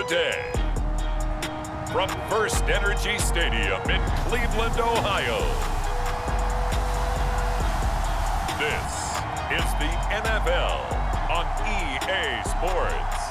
today. From FirstEnergy Stadium in Cleveland, Ohio. This is the NFL on EA Sports.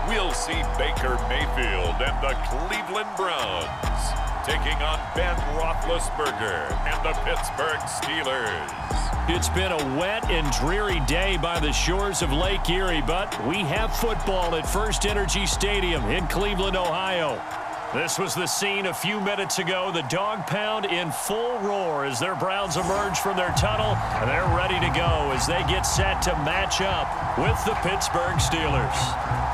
We'll see Baker Mayfield and the Cleveland Browns taking on Ben Roethlisberger and the Pittsburgh Steelers. It's been a wet and dreary day by the shores of Lake Erie, but we have football at FirstEnergy Stadium in Cleveland, Ohio. This was the scene a few minutes ago. The dog pound in full roar as their Browns emerge from their tunnel. And they're ready to go as they get set to match up with the Pittsburgh Steelers.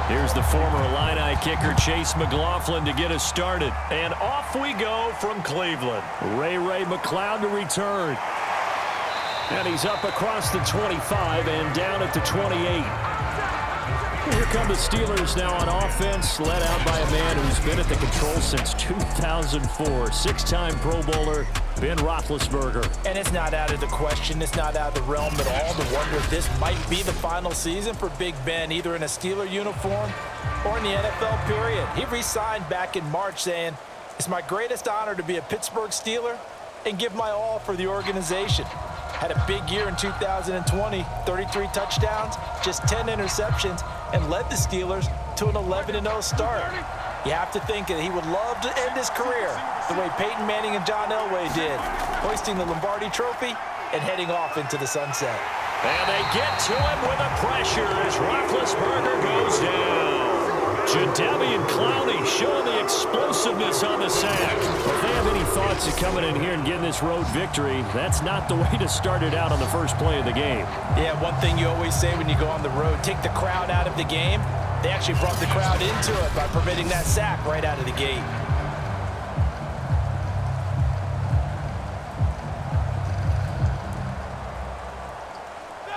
Here's the former Illini kicker Chase McLaughlin to get us started. And off we go from Cleveland. Ray McLeod to return. And he's up across the 25 and down at the 28. Here come the Steelers now on offense, led out by a man who's been at the control since 2004. Six-time Pro Bowler, Ben Roethlisberger. And it's not out of the question. It's not out of the realm at all to wonder if this might be the final season for Big Ben, either in a Steeler uniform or in the NFL period. He re-signed back in March saying, "It's my greatest honor to be a Pittsburgh Steeler and give my all for the organization." Had a big year in 2020, 33 touchdowns, just 10 interceptions, and led the Steelers to an 11-0 start. You have to think that he would love to end his career the way Peyton Manning and John Elway did, hoisting the Lombardi Trophy and heading off into the sunset. And they get to him with the pressure as Roethlisberger goes down. Jadeveon Clowney showing the explosiveness on the sack. If they have any thoughts of coming in here and getting this road victory, that's not the way to start it out on the first play of the game. Yeah, one thing you always say when you go on the road, take the crowd out of the game. They actually brought the crowd into it by permitting that sack right out of the gate.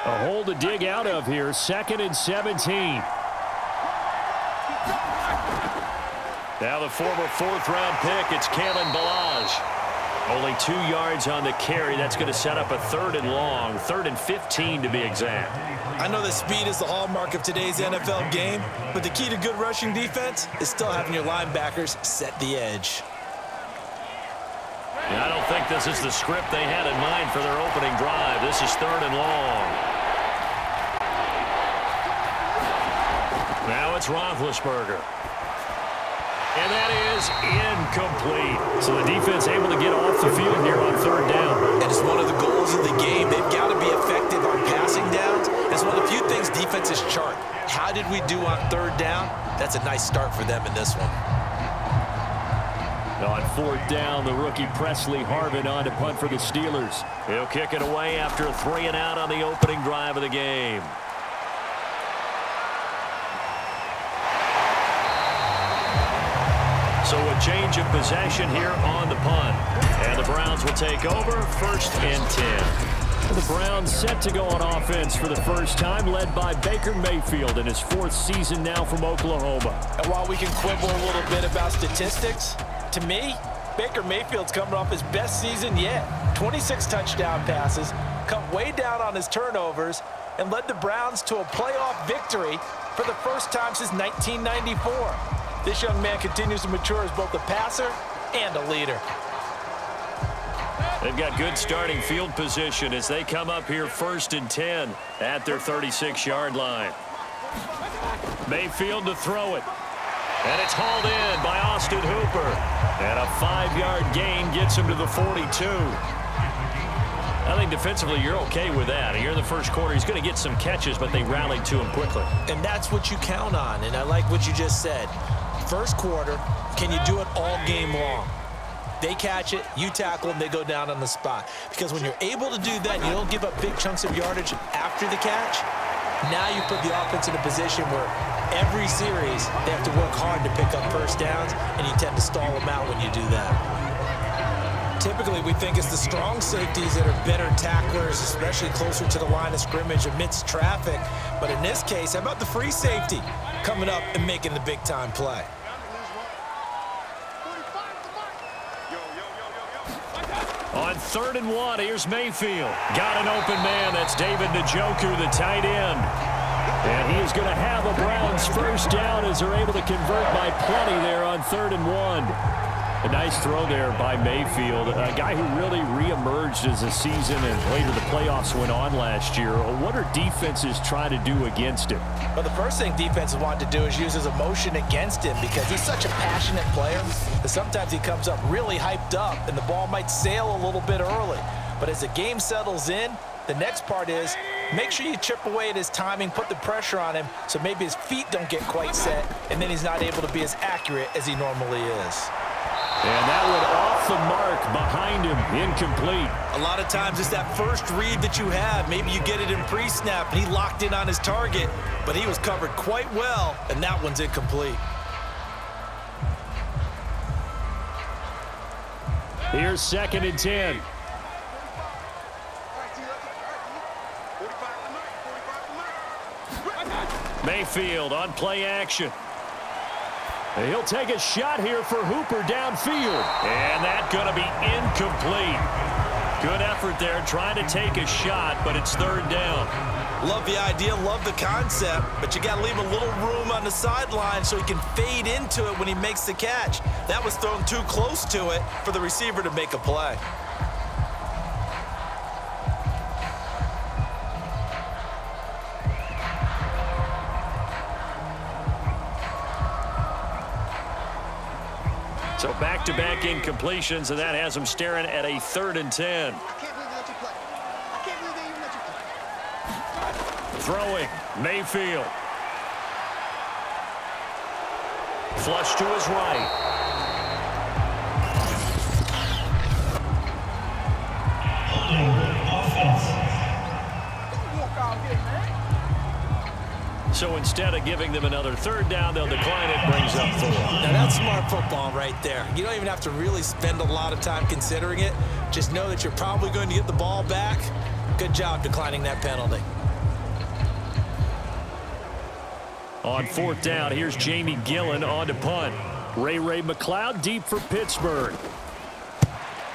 A hole to dig out of here, 2nd and 17. Now the former 4th-round pick, it's Kalen Ballage. Only 2 yards on the carry. That's going to set up a 3rd and long, 3rd and 15 to be exact. I know that speed is the hallmark of today's NFL game, but the key to good rushing defense is still having your linebackers set the edge. Yeah, I don't think this is the script they had in mind for their opening drive. This is 3rd and long. Now it's Roethlisberger. And that is incomplete. So the defense able to get off the field here on 3rd down. And it's one of the goals of the game. They've got to be effective on passing downs. It's one of the few things defenses chart. How did we do on 3rd down? That's a nice start for them in this one. On 4th down, the rookie Presley Harvin on to punt for the Steelers. He'll kick it away after a 3 and out on the opening drive of the game. So a change of possession here on the punt. And the Browns will take over, 1st and 10. The Browns set to go on offense for the first time, led by Baker Mayfield in his 4th season now from Oklahoma. And while we can quibble a little bit about statistics, to me, Baker Mayfield's coming off his best season yet. 26 touchdown passes, cut way down on his turnovers, and led the Browns to a playoff victory for the first time since 1994. This young man continues to mature as both a passer and a leader. They've got good starting field position as they come up here 1st and 10 at their 36-yard line. Mayfield to throw it. And it's hauled in by Austin Hooper. And a 5-yard gain gets him to the 42. I think defensively you're okay with that. Here in the first quarter, he's going to get some catches, but they rallied to him quickly. And that's what you count on, and I like what you just said. First quarter, can you do it all game long? They catch it, you tackle them, they go down on the spot. Because when you're able to do that, you don't give up big chunks of yardage after the catch. Now you put the offense in a position where every series they have to work hard to pick up first downs, and you tend to stall them out when you do that. Typically, we think it's the strong safeties that are better tacklers, especially closer to the line of scrimmage amidst traffic. But in this case, how about the free safety coming up and making the big-time play? On 3rd and 1, here's Mayfield. Got an open man. That's David JuJu, the tight end. And he is going to have a Browns first down as they're able to convert by plenty there on 3rd and 1. A nice throw there by Mayfield, a guy who really reemerged as the season and later the playoffs went on last year. What are defenses trying to do against him? Well, the first thing defenses want to do is use his emotion against him because he's such a passionate player that sometimes he comes up really hyped up and the ball might sail a little bit early. But as the game settles in, the next part is make sure you chip away at his timing, put the pressure on him so maybe his feet don't get quite set and then he's not able to be as accurate as he normally is. And that one off the mark behind him, incomplete. A lot of times it's that first read that you have. Maybe you get it in pre-snap and he locked in on his target, but he was covered quite well, and that one's incomplete. Here's 2nd and 10. Mayfield on play action. He'll take a shot here for Hooper downfield. And that's going to be incomplete. Good effort there trying to take a shot, but it's 3rd down. Love the idea, love the concept, but you got to leave a little room on the sideline so he can fade into it when he makes the catch. That was thrown too close to it for the receiver to make a play. So back-to-back incompletions, and that has him staring at a 3rd and 10. Throwing, Mayfield. Flush to his right. So instead of giving them another 3rd down, they'll decline it, brings up 4. Now that's smart football right there. You don't even have to really spend a lot of time considering it. Just know that you're probably going to get the ball back. Good job declining that penalty. On 4th down, here's Jamie Gillen on to punt. Ray McLeod deep for Pittsburgh.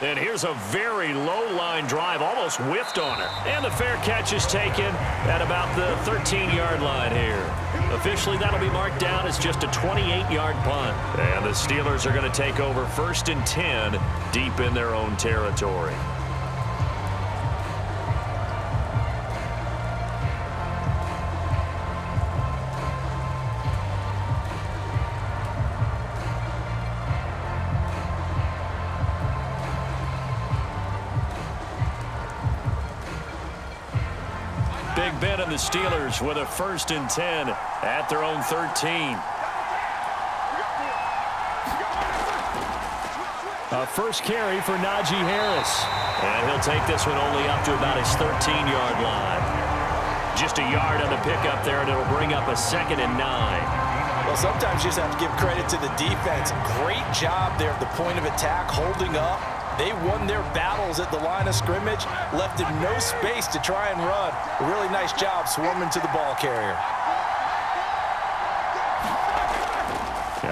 And here's a very low-line drive, almost whiffed on her. And the fair catch is taken at about the 13-yard line here. Officially, that'll be marked down as just a 28-yard punt. And the Steelers are going to take over 1st and 10 deep in their own territory. Big Ben and the Steelers with a 1st and 10 at their own 13. A first carry for Najee Harris. And he'll take this one only up to about his 13-yard line. Just a yard on the pickup there, and it'll bring up a 2nd and 9. Well, sometimes you just have to give credit to the defense. Great job there at the point of attack, holding up. They won their battles at the line of scrimmage, left him no space to try and run. A really nice job swarming to the ball carrier.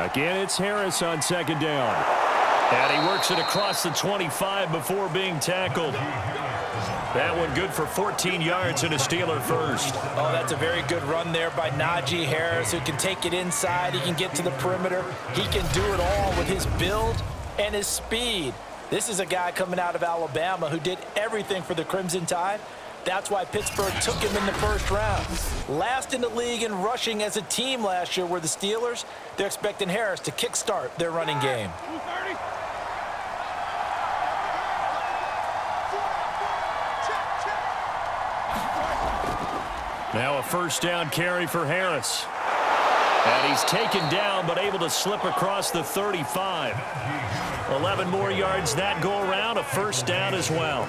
Again, it's Harris on 2nd down. And he works it across the 25 before being tackled. That one good for 14 yards and a Steeler first. Oh, that's a very good run there by Najee Harris, who can take it inside. He can get to the perimeter. He can do it all with his build and his speed. This is a guy coming out of Alabama who did everything for the Crimson Tide. That's why Pittsburgh took him in the 1st round. Last in the league in rushing as a team last year were the Steelers. They're expecting Harris to kickstart their running game. Now a first down carry for Harris. And he's taken down, but able to slip across the 35. 11 more yards that go around, a first down as well.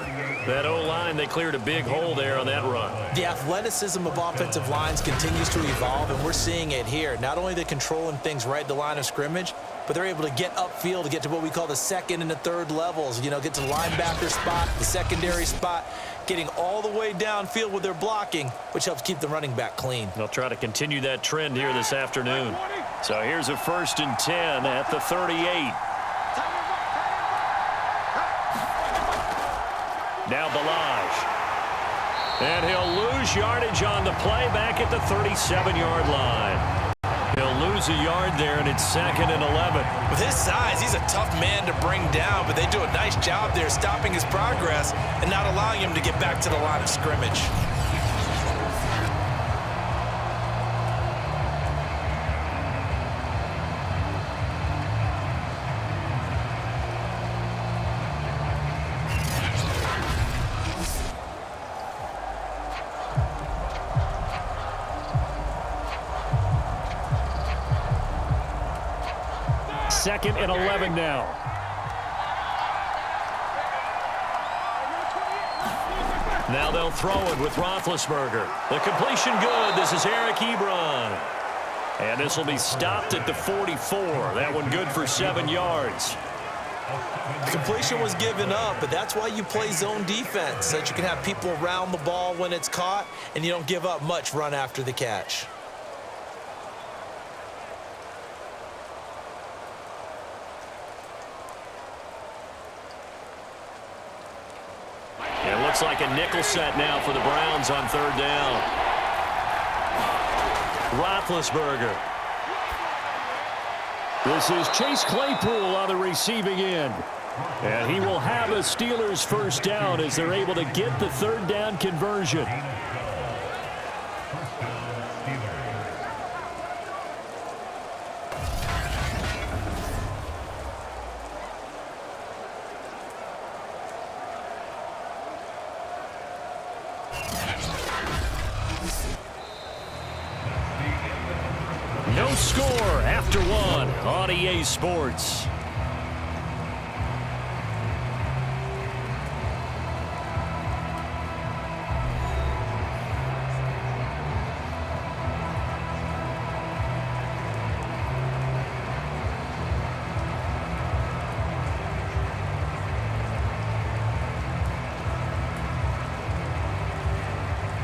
That O-line, they cleared a big hole there on that run. The athleticism of offensive lines continues to evolve, and we're seeing it here. Not only they're controlling things right at the line of scrimmage, but they're able to get upfield to get to what we call the second and the third levels. You know, get to the linebacker spot, the secondary spot, getting all the way downfield with their blocking, which helps keep the running back clean. They'll try to continue that trend here this afternoon. So here's a 1st and 10 at the 38. Now Balaj. And he'll lose yardage on the play back at the 37-yard line. He'll lose a yard there, and it's 2nd and 11. With his size, he's a tough man to bring down, but they do a nice job there stopping his progress and not allowing him to get back to the line of scrimmage. Second and 11 now. Now they'll throw it with Roethlisberger. The completion good. This is Eric Ebron. And this will be stopped at the 44. That one good for 7 yards. The completion was given up, but that's why you play zone defense, so that you can have people around the ball when it's caught, and you don't give up much run after the catch. It looks like a nickel set now for the Browns on 3rd down. Roethlisberger. This is Chase Claypool on the receiving end. And he will have a Steelers first down as they're able to get the 3rd down conversion. No score after 1 on EA Sports.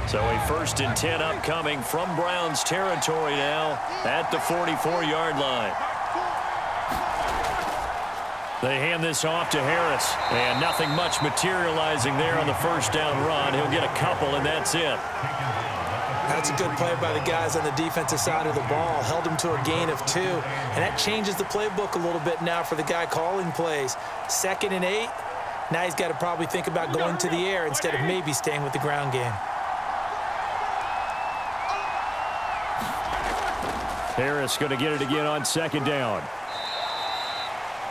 So a 1st and 10 upcoming from Browns territory now at the 44-yard line. They hand this off to Harris, and nothing much materializing there on the first down run. He'll get a couple, and that's it. That's a good play by the guys on the defensive side of the ball. Held him to a gain of 2, and that changes the playbook a little bit now for the guy calling plays. 2nd and 8. Now he's got to probably think about going to the air instead of maybe staying with the ground game. Harris going to get it again on 2nd down.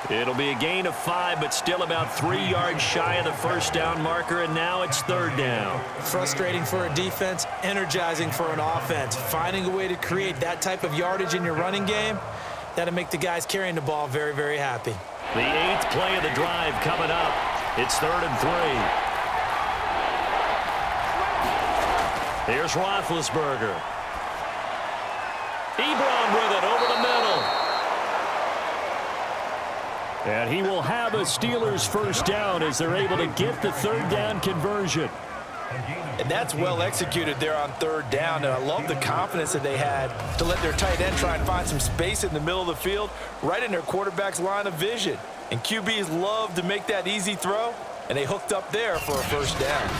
It'll be a gain of 5, but still about 3 yards shy of the first down marker, and now it's 3rd down. Frustrating for a defense, energizing for an offense. Finding a way to create that type of yardage in your running game, that'll make the guys carrying the ball very, very happy. The 8th play of the drive coming up. It's 3rd and 3. Here's Roethlisberger. Ebron with it over the middle. And he will have a Steelers first down as they're able to get the 3rd down conversion. And that's well executed there on 3rd down, and I love the confidence that they had to let their tight end try and find some space in the middle of the field, right in their quarterback's line of vision. And QBs love to make that easy throw, and they hooked up there for a first down.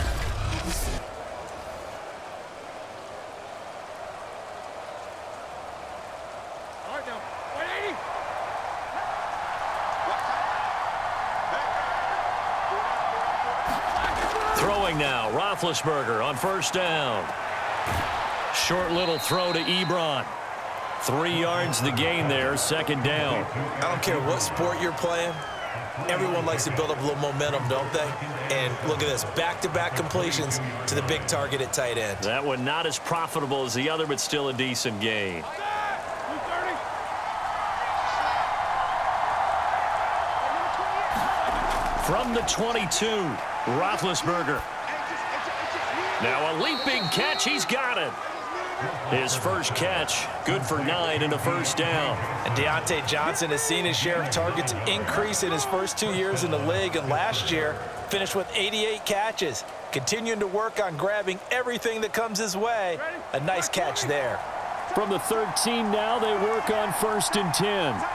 Throwing now, Roethlisberger on 1st down. Short little throw to Ebron. 3 yards the gain there, 2nd down. I don't care what sport you're playing. Everyone likes to build up a little momentum, don't they? And look at this, back-to-back completions to the big target at tight end. That one not as profitable as the other, but still a decent gain. From the 22, Roethlisberger. Now a leaping catch, he's got it. His first catch, good for 9 and a first down. And Deontay Johnson has seen his share of targets increase in his first 2 years in the league, and last year finished with 88 catches. Continuing to work on grabbing everything that comes his way. A nice catch there. From the 13 now, they work on 1st and 10.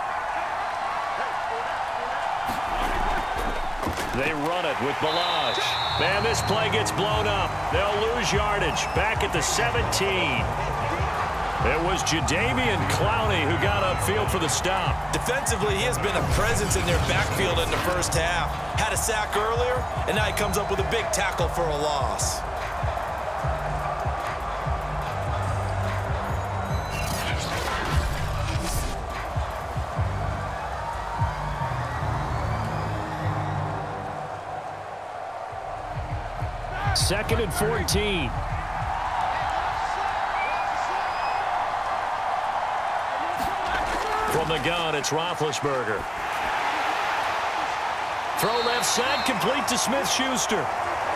They run it with Balaj. Man, this play gets blown up. They'll lose yardage. Back at the 17. It was Jadeveon Clowney who got upfield for the stop. Defensively, he has been a presence in their backfield in the first half. Had a sack earlier, and now he comes up with a big tackle for a loss. Second and 14. From the gun, it's Roethlisberger. Throw left side, complete to Smith-Schuster.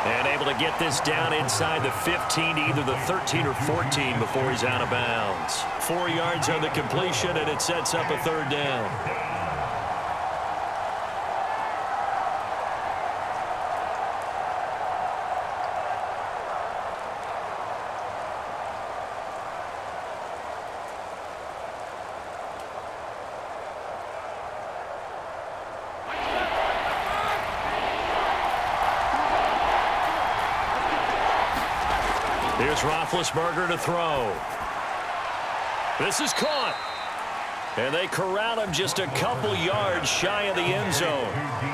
And able to get this down inside the 15, either the 13 or 14 before he's out of bounds. 4 yards on the completion, and it sets up a 3rd down. Here's Roethlisberger to throw. This is caught. And they corral him just a couple yards shy of the end zone.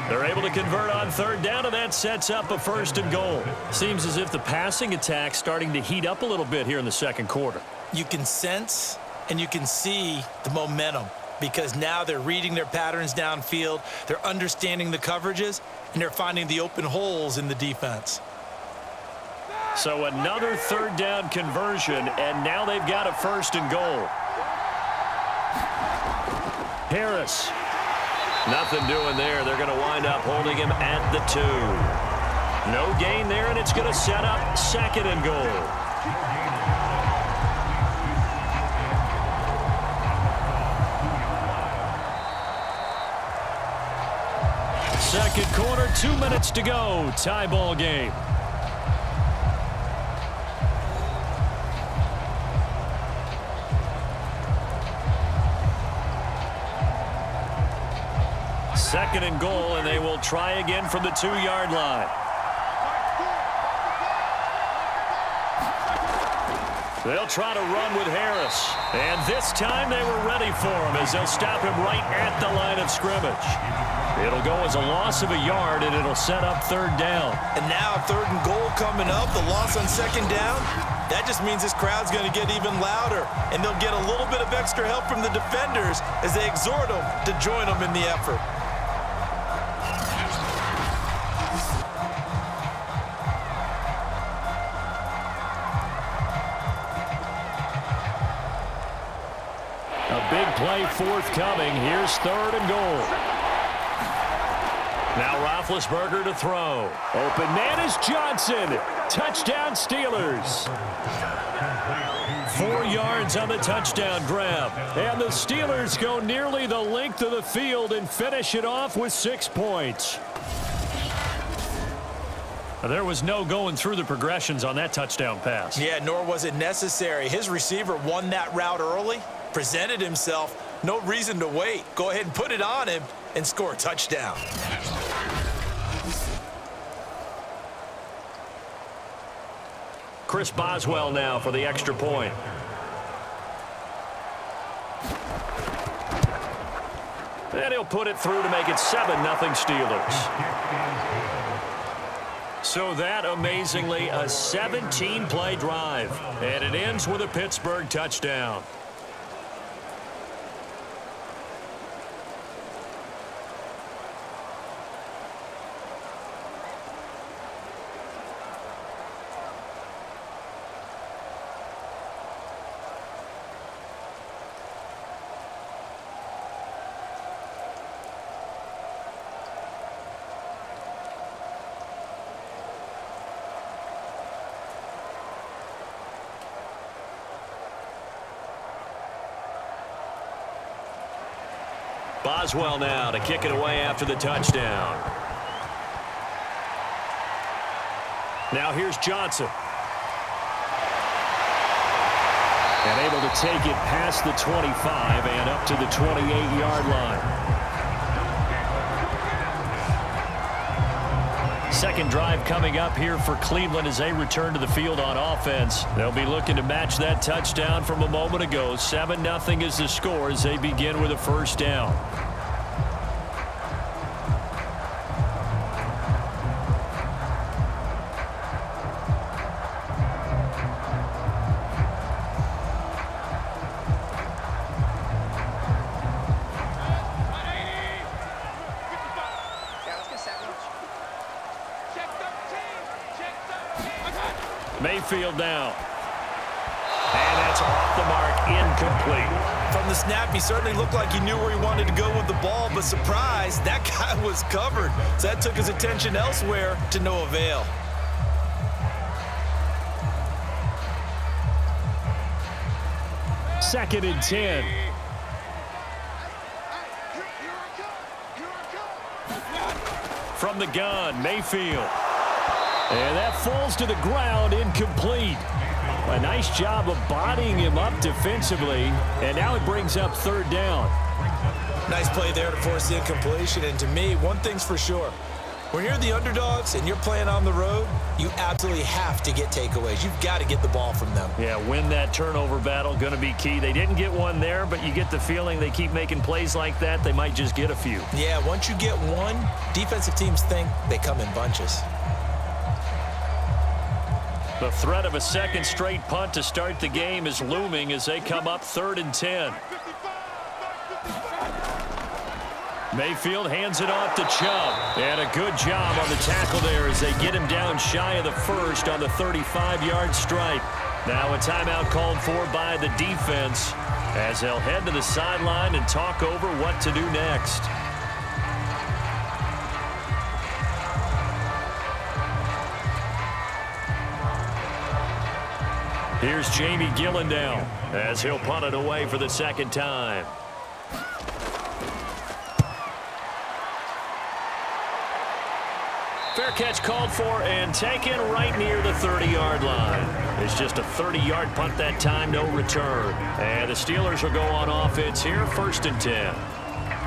They're able to convert on 3rd down, and that sets up a 1st and goal. Seems as if the passing attack's starting to heat up a little bit here in the 2nd quarter. You can sense and you can see the momentum because now they're reading their patterns downfield, they're understanding the coverages, and they're finding the open holes in the defense. So another 3rd down conversion, and now they've got a 1st and goal. Harris. Nothing doing there. They're going to wind up holding him at the 2. No gain there, and it's going to set up 2nd and goal. Second quarter, 2 minutes to go. Tie ball game. Second and goal, and they will try again from the 2-yard line. They'll try to run with Harris. And this time they were ready for him as they'll stop him right at the line of scrimmage. It'll go as a loss of a yard, and it'll set up 3rd down. And now 3rd and goal coming up, the loss on 2nd down. That just means this crowd's going to get even louder, and they'll get a little bit of extra help from the defenders as they exhort them to join them in the effort. Big play forthcoming. Here's 3rd and goal. Now Roethlisberger to throw. Open man is Johnson. Touchdown Steelers. 4 yards on the touchdown grab. And the Steelers go nearly the length of the field and finish it off with 6 points. There was no going through the progressions on that touchdown pass. Yeah, nor was it necessary. His receiver won that route early, presented himself, no reason to wait. Go ahead and put it on him and score a touchdown. Chris Boswell now for the extra point. And he'll put it through to make it 7-0 Steelers. So that, amazingly, a 17-play drive. And it ends with a Pittsburgh touchdown. Boswell now to kick it away after the touchdown. Now here's Johnson. And able to take it past the 25 and up to the 28-yard line. Second drive coming up here for Cleveland as they return to the field on offense. They'll be looking to match that touchdown from a moment ago. 7-0 is the score as they begin with a first down. Mayfield now. And that's off the mark, incomplete. From the snap, he certainly looked like he knew where he wanted to go with the ball, but surprise, that guy was covered. So that took his attention elsewhere to no avail. Second and 10. From the gun, Mayfield. And that falls to the ground, incomplete. A nice job of bodying him up defensively, and now it brings up third down. Nice play there to force the incompletion, and to me, one thing's for sure. When you're the underdogs and you're playing on the road, you absolutely have to get takeaways. You've got to get the ball from them. Yeah, win that turnover battle, going to be key. They didn't get one there, but you get the feeling they keep making plays like that, they might just get a few. Yeah, once you get one, defensive teams think they come in bunches. The threat of a second straight punt to start the game is looming as they come up 3rd and 10. Mayfield hands it off to Chubb. And a good job on the tackle there as they get him down shy of the first on the 35-yard stripe. Now a timeout called for by the defense as they'll head to the sideline and talk over what to do next. Here's Jamie Gillen down as he'll punt it away for the second time. Fair catch called for and taken right near the 30-yard line. It's just a 30-yard punt that time, no return. And the Steelers will go on offense here, 1st and 10.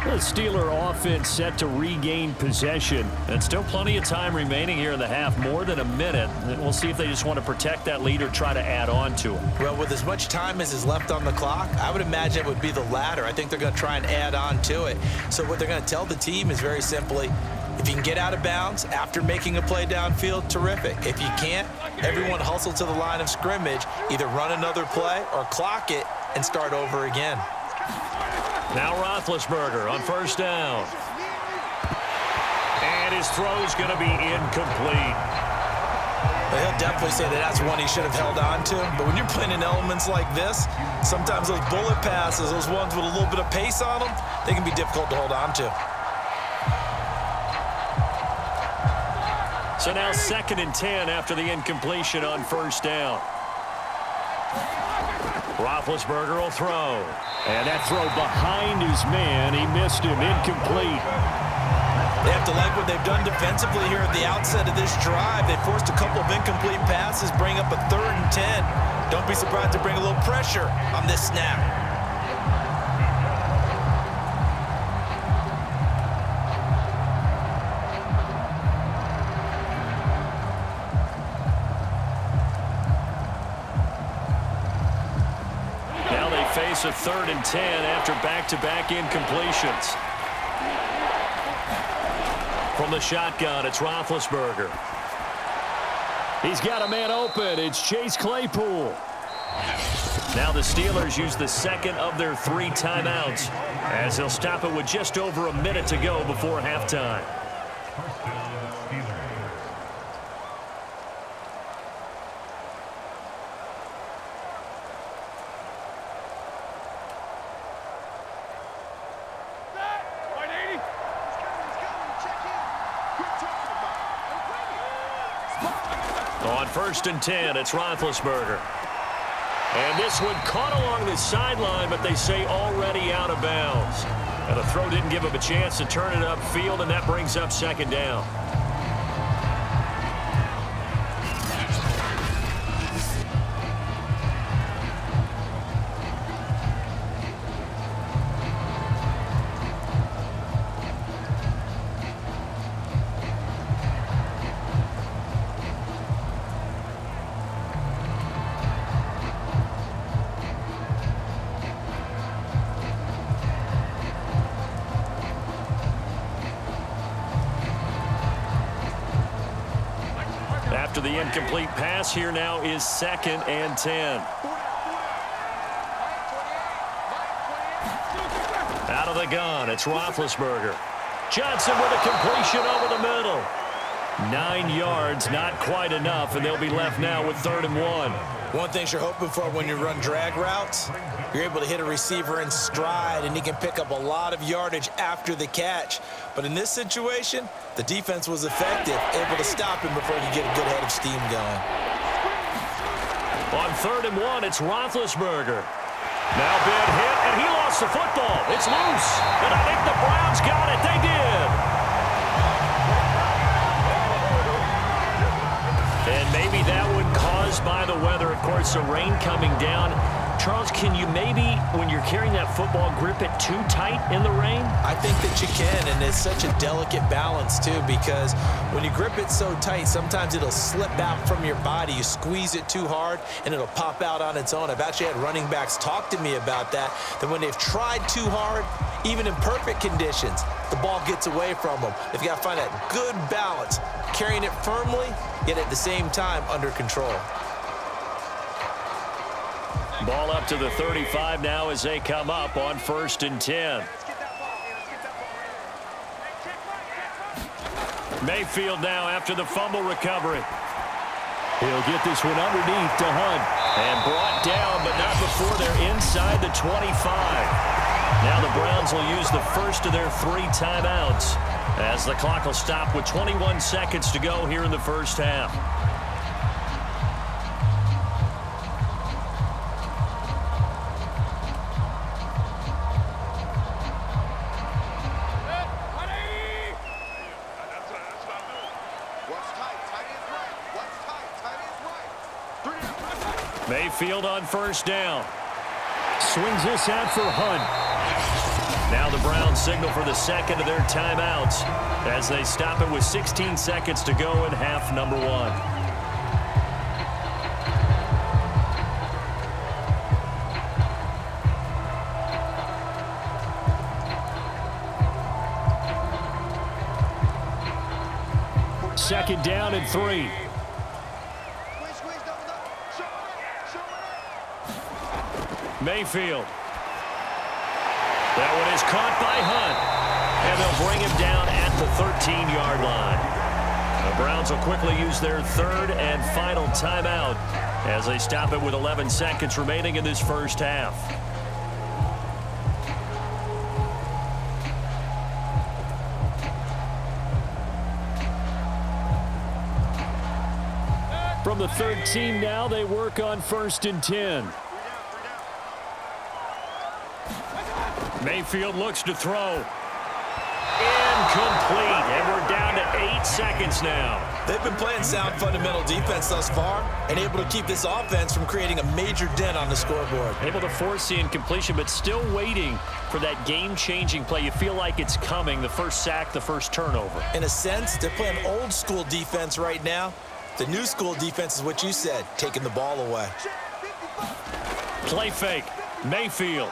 The Steeler offense set to regain possession. And still plenty of time remaining here in the half, more than a minute. And we'll see if they just want to protect that lead or try to add on to it. Well, with as much time as is left on the clock, I would imagine it would be the latter. I think they're going to try and add on to it. So what they're going to tell the team is very simply, if you can get out of bounds after making a play downfield, terrific. If you can't, everyone hustle to the line of scrimmage, either run another play or clock it and start over again. Now Roethlisberger on first down. And his throw's going to be incomplete. He'll definitely say that that's one he should have held on to. But when you're playing in elements like this, sometimes those bullet passes, those ones with a little bit of pace on them, they can be difficult to hold on to. So now 2nd and 10 after the incompletion on first down. Roethlisberger will throw. And that throw behind his man. He missed him. Incomplete. They have to like what they've done defensively here at the outset of this drive. They forced a couple of incomplete passes, bring up a 3rd and 10. Don't be surprised to bring a little pressure on this snap. Face a 3rd and 10 after back-to-back incompletions. From the shotgun, it's Roethlisberger. He's got a man open. It's Chase Claypool. Now the Steelers use the second of their 3 timeouts as they'll stop it with just over a minute to go before halftime. On 1st and 10, it's Roethlisberger. And this one caught along the sideline, but they say already out of bounds. And the throw didn't give him a chance to turn it upfield, and that brings up second down. After the incomplete pass, here now is 2nd and 10. Out of the gun, it's Roethlisberger. Johnson with a completion over the middle. 9 yards, not quite enough, and they'll be left now with 3rd and 1. One thing you're hoping for when you run drag routes, you're able to hit a receiver in stride, and he can pick up a lot of yardage after the catch. But in this situation, the defense was effective, able to stop him before he could get a good head of steam going. On 3rd and 1, it's Roethlisberger. Now big hit, and he lost the football. It's loose, and I think the Browns got it. They did. And maybe that one caused by the weather. Of course, the rain coming down. Charles, can you maybe, when you're carrying that football, grip it too tight in the rain? I think that you can, and it's such a delicate balance, too, because when you grip it so tight, sometimes it'll slip out from your body. You squeeze it too hard, and it'll pop out on its own. I've actually had running backs talk to me about that when they've tried too hard, even in perfect conditions, the ball gets away from them. They've got to find that good balance, carrying it firmly, yet at the same time under control. Ball up to the 35 now as they come up on 1st and 10. Mayfield now after the fumble recovery. He'll get this one underneath to Hunt. And brought down, but not before they're inside the 25. Now the Browns will use the first of their 3 timeouts as the clock will stop with 21 seconds to go here in the first half. Mayfield on 1st down. Swings this out for Hunt. Now the Browns signal for the 2nd of their timeouts as they stop it with 16 seconds to go in half number 1. Second down and 3. Mayfield. That one is caught by Hunt. And they'll bring him down at the 13-yard line. The Browns will quickly use their 3rd and final timeout as they stop it with 11 seconds remaining in this first half. From the 13 now, they work on 1st and 10. Mayfield looks to throw. Incomplete. And we're down to 8 seconds now. They've been playing sound fundamental defense thus far and able to keep this offense from creating a major dent on the scoreboard. Able to force the incompletion, but still waiting for that game-changing play. You feel like it's coming, the first sack, the first turnover. In a sense, they're playing old-school defense right now. The new school defense is what you said, taking the ball away. Play fake. Mayfield.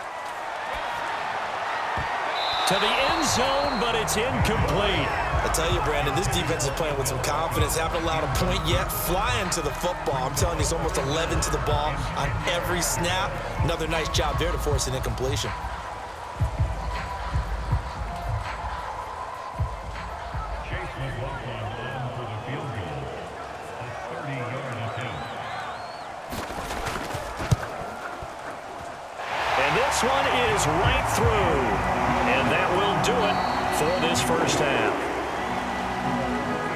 To the end zone, but it's incomplete. I tell you, Brandon, this defense is playing with some confidence. Haven't allowed a point yet. Flying to the football. I'm telling you, it's almost 11 to the ball on every snap. Another nice job there to force an incompletion. And this one is right through. And that will do it for this first half.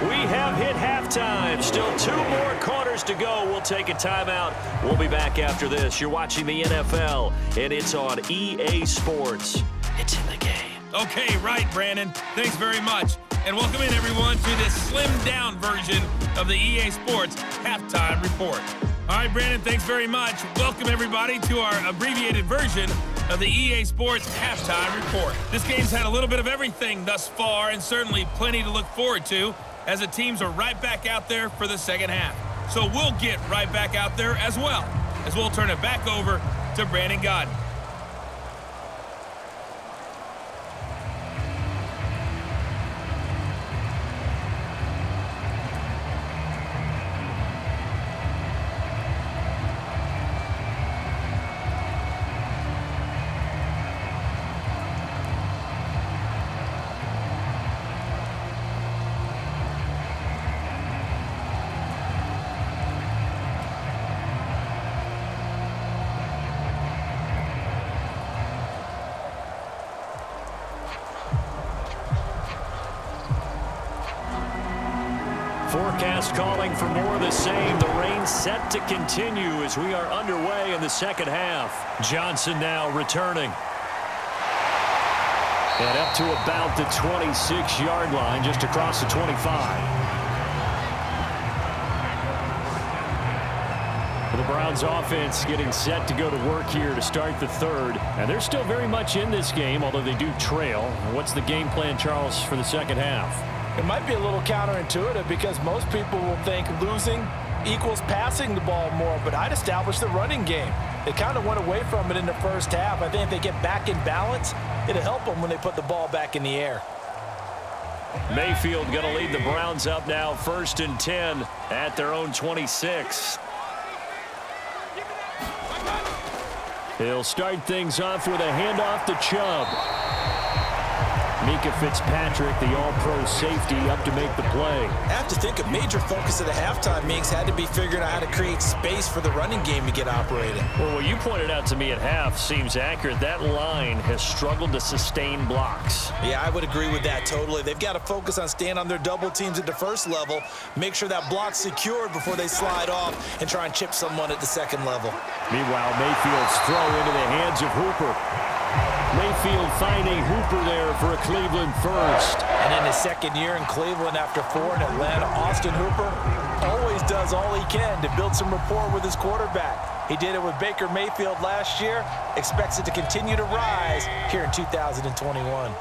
We have hit halftime. Still 2 more quarters to go. We'll take a timeout. We'll be back after this. You're watching the NFL, and it's on EA Sports. It's in the game. Okay, right, Brandon. Thanks very much. And welcome in, everyone, to this slimmed-down version of the EA Sports Halftime Report. All right, Brandon, thanks very much. Welcome, everybody, to our abbreviated version of the EA Sports Halftime Report. This game's had a little bit of everything thus far, and certainly plenty to look forward to, as the teams are right back out there for the second half. So we'll get right back out there as well, as we'll turn it back over to Brandon Godden. Forecast calling for more of the same. The rain set to continue as we are underway in the second half. Johnson now returning. And up to about the 26-yard line, just across the 25. The Browns offense getting set to go to work here to start the third. And they're still very much in this game, although they do trail. What's the game plan, Charles, for the second half? It might be a little counterintuitive because most people will think losing equals passing the ball more, but I'd establish the running game. They kind of went away from it in the first half. I think if they get back in balance, it'll help them when they put the ball back in the air. Mayfield going to lead the Browns up now, 1st and 10 at their own 26. He'll start things off with a handoff to Chubb. Mika Fitzpatrick, the all-pro safety, up to make the play. I have to think a major focus of the halftime meetings had to be figuring out how to create space for the running game to get operating. Well, what you pointed out to me at half seems accurate. That line has struggled to sustain blocks. Yeah, I would agree with that totally. They've got to focus on staying on their double teams at the first level, make sure that block's secured before they slide off and try and chip someone at the second level. Meanwhile, Mayfield's throw into the hands of Hooper. Mayfield finding Hooper there for a Cleveland first. And in his second year in Cleveland after 4 in Atlanta, Austin Hooper always does all he can to build some rapport with his quarterback. He did it with Baker Mayfield last year, expects it to continue to rise here in 2021.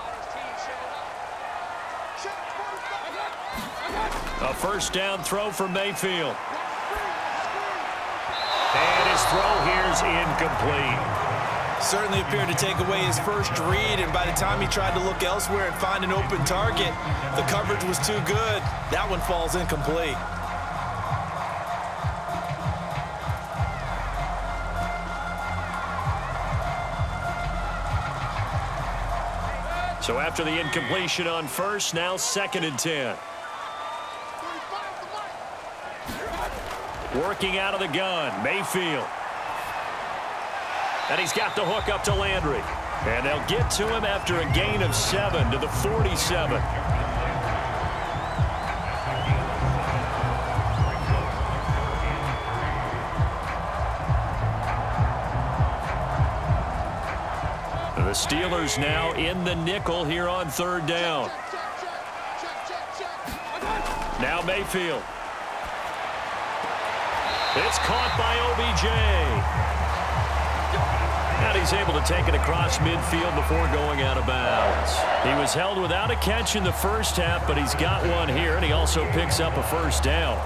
A first down throw for Mayfield. And his throw here's incomplete. Certainly appeared to take away his first read, and by the time he tried to look elsewhere and find an open target, the coverage was too good. That one falls incomplete. So after the incompletion on first, now 2nd and 10. Working out of the gun, Mayfield. And he's got the hook up to Landry. And they'll get to him after a gain of 7 to the 47. The Steelers now in the nickel here on 3rd down. Now Mayfield. It's caught by OBJ. And he's able to take it across midfield before going out of bounds. He was held without a catch in the first half, but he's got one here, and he also picks up a first down.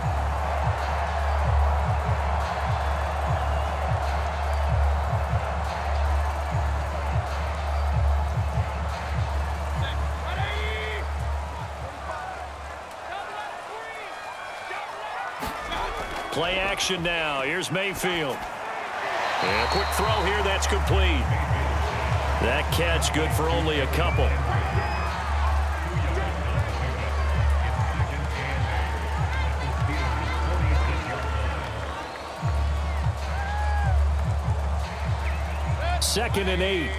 Play action now. Here's Mayfield. And a quick throw here, that's complete. That catch good for only a couple. Second and 8.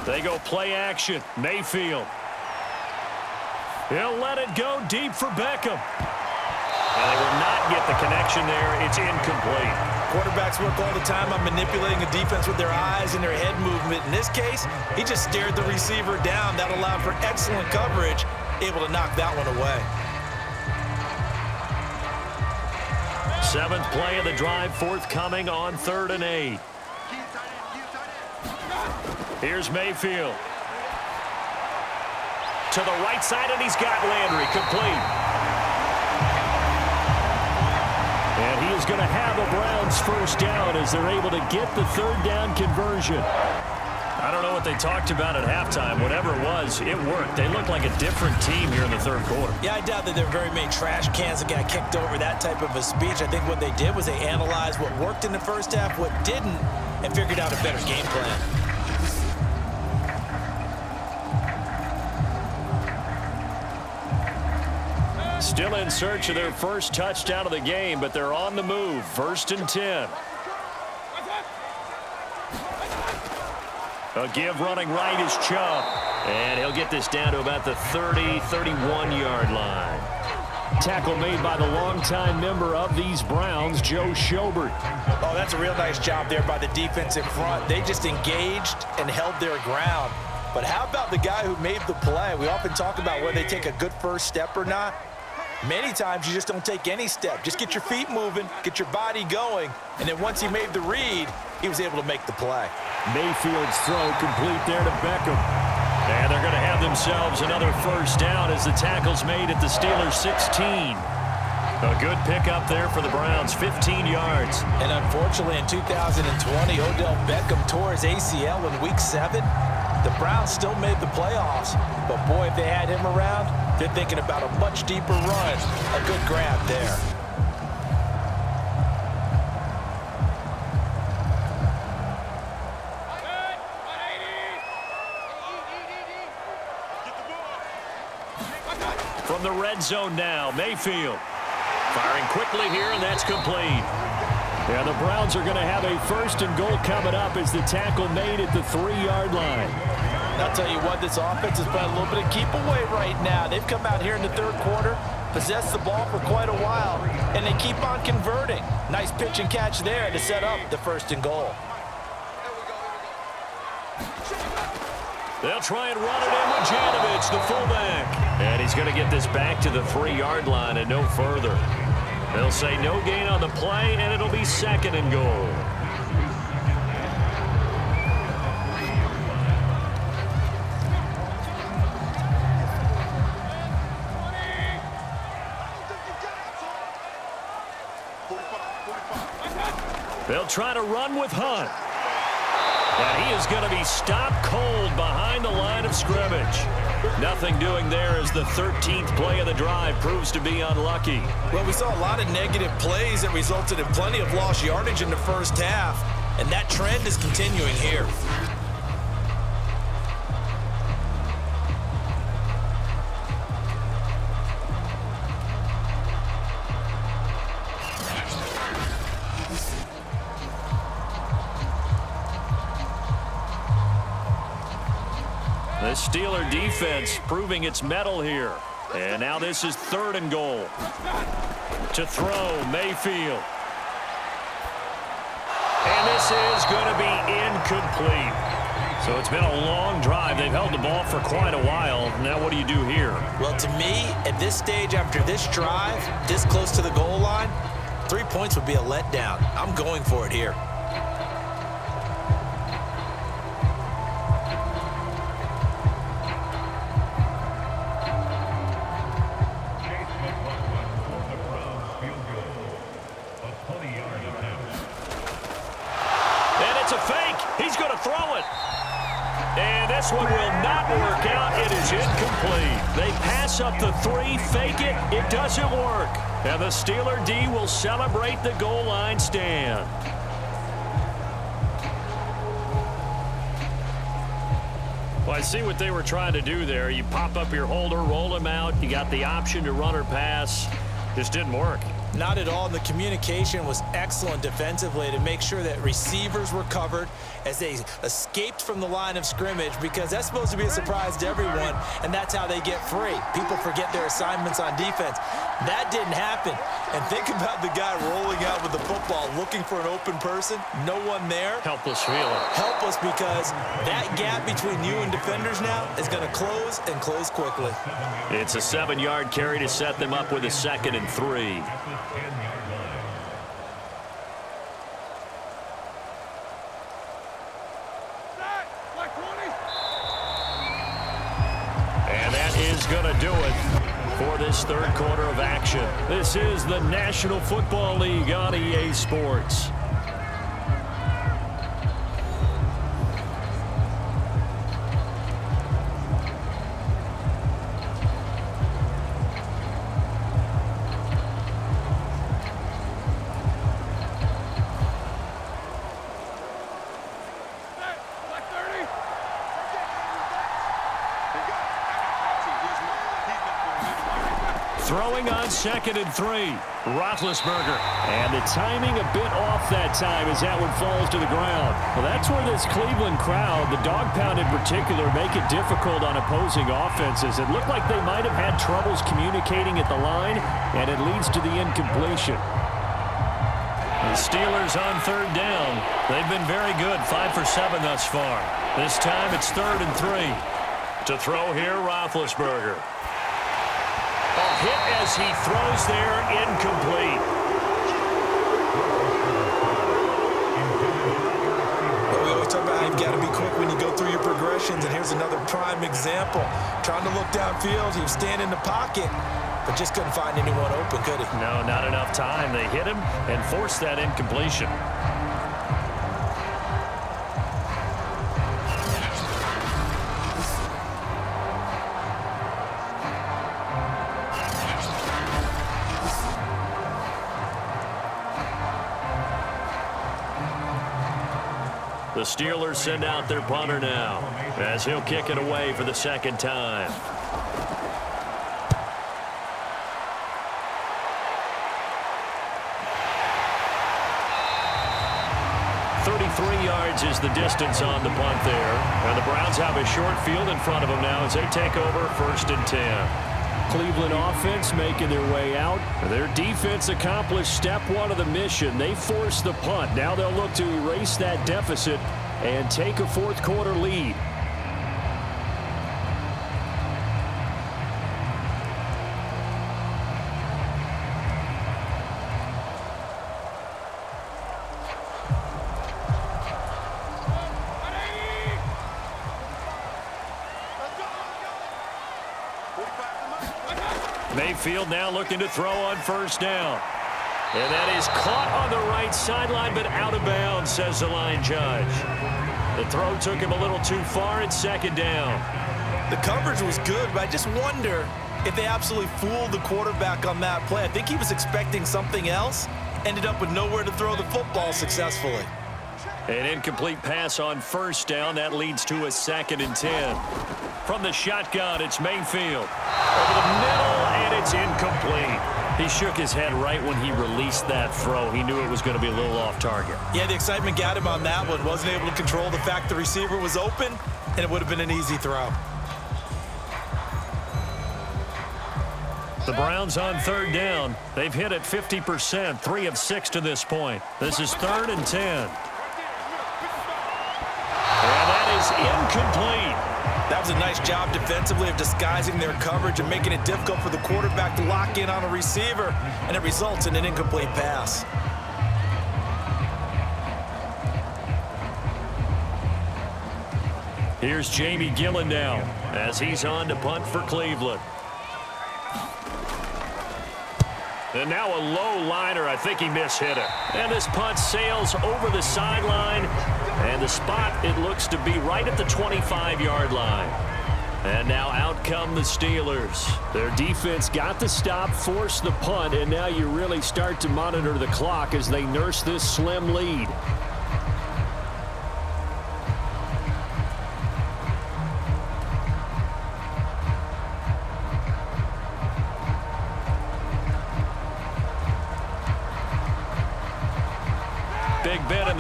They go play action. Mayfield. He'll let it go deep for Beckham. And they will not get the connection there. It's incomplete. Quarterbacks work all the time on manipulating the defense with their eyes and their head movement. In this case, he just stared the receiver down. That allowed for excellent coverage, able to knock that one away. 7th play of the drive forthcoming on 3rd and 8. Here's Mayfield. To the right side, and he's got Landry complete. And he is going to have a Browns first down as they're able to get the 3rd down conversion. I don't know what they talked about at halftime. Whatever it was, it worked. They looked like a different team here in the 3rd quarter. Yeah, I doubt that there were very many trash cans that got kicked over, that type of a speech. I think what they did was they analyzed what worked in the first half, what didn't, and figured out a better game plan. Still in search of their first touchdown of the game, but they're on the move. 1st and 10. A give running right is Chubb. And he'll get this down to about the 30, 31-yard line. Tackle made by the longtime member of these Browns, Joe Schobert. Oh, that's a real nice job there by the defense in front. They just engaged and held their ground. But how about the guy who made the play? We often talk about whether they take a good first step or not. Many times you just don't take any step. Just get your feet moving, get your body going, and then once he made the read, he was able to make the play. Mayfield's throw complete there to Beckham. And they're going to have themselves another first down as the tackle's made at the Steelers' 16. A good pickup there for the Browns, 15 yards. And unfortunately in 2020, Odell Beckham tore his ACL in Week 7. The Browns still made the playoffs, but boy, if they had him around, they're thinking about a much deeper run. A good grab there. From the red zone now, Mayfield. Firing quickly here, and that's complete. Yeah, the Browns are going to have a 1st and goal coming up as the tackle made at the 3-yard line. I'll tell you what, this offense is playing a little bit of keep away right now. They've come out here in the 3rd quarter, possessed the ball for quite a while, and they keep on converting. Nice pitch and catch there to set up the 1st and goal. They'll try and run it in with Janovich, the fullback. And he's going to get this back to the 3-yard line and no further. They'll say no gain on the play, and it'll be 2nd and goal. They'll try to run with Hunt. And he is going to be stopped cold behind the line of scrimmage. Nothing doing there as the 13th play of the drive proves to be unlucky. Well, we saw a lot of negative plays that resulted in plenty of lost yardage in the first half, and that trend is continuing here. The Steeler defense proving its mettle here. And now this is 3rd and goal. To throw, Mayfield. And this is going to be incomplete. So it's been a long drive. They've held the ball for quite a while. Now what do you do here? Well, to me, at this stage, after this drive, this close to the goal line, 3 points would be a letdown. I'm going for it here. This one will not work out. It is incomplete. They pass up the 3, fake it. It doesn't work. And the Steeler D will celebrate the goal line stand. Well, I see what they were trying to do there. You pop up your holder, roll him out. You got the option to run or pass. Just didn't work. Not at all, and the communication was excellent defensively to make sure that receivers were covered as they escaped from the line of scrimmage, because that's supposed to be a surprise to everyone, and that's how they get free. People forget their assignments on defense. That didn't happen. And think about the guy rolling out with the football, looking for an open person, no one there. Helpless feeling. Helpless, because that gap between you and defenders now is going to close and close quickly. It's a 7-yard carry to set them up with a 2nd and 3. And that is going to do it for this third quarter of action. This is the National Football League on EA Sports. Throwing on 2nd and 3. Roethlisberger. And the timing a bit off that time as that one falls to the ground. Well, that's where this Cleveland crowd, the dog pound in particular, make it difficult on opposing offenses. It looked like they might have had troubles communicating at the line, and it leads to the incompletion. The Steelers on 3rd down. They've been very good, 5 for 7 thus far. This time it's 3rd and 3. To throw here, Roethlisberger. A hit as he throws there, incomplete. We always talk about how you've got to be quick when you go through your progressions, and here's another prime example. Trying to look downfield, he was standing in the pocket, but just couldn't find anyone open, could he? No, not enough time. They hit him and forced that incompletion. The Steelers send out their punter now as he'll kick it away for the 2nd time. Yards is the distance on the punt there. And the Browns have a short field in front of them now as they take over 1st and 10. Cleveland offense making their way out. Their defense accomplished step 1 of the mission. They forced the punt. Now they'll look to erase that deficit and take a 4th quarter lead. Mayfield now looking to throw on 1st down. And that is caught on the right sideline, but out of bounds, says the line judge. The throw took him a little too far. It's 2nd down. The coverage was good, but I just wonder if they absolutely fooled the quarterback on that play. I think he was expecting something else. Ended up with nowhere to throw the football successfully. An incomplete pass on 1st down. That leads to a 2nd and 10. From the shotgun, it's Mayfield. Over the middle, and it's incomplete. He shook his head right when he released that throw. He knew it was going to be a little off target. Yeah, the excitement got him on that one. Wasn't able to control the fact the receiver was open, and it would have been an easy throw. The Browns on 3rd down. They've hit it 50%, 3 of 6 to this point. This is 3rd and 10. And that is incomplete. That was a nice job defensively of disguising their coverage and making it difficult for the quarterback to lock in on a receiver, and it results in an incomplete pass. Here's Jamie Gillen now as he's on to punt for Cleveland. And now a low liner. I think he mishit it. And this punt sails over the sideline. And the spot, it looks to be right at the 25-yard line. And now out come the Steelers. Their defense got the stop, forced the punt, and now you really start to monitor the clock as they nurse this slim lead.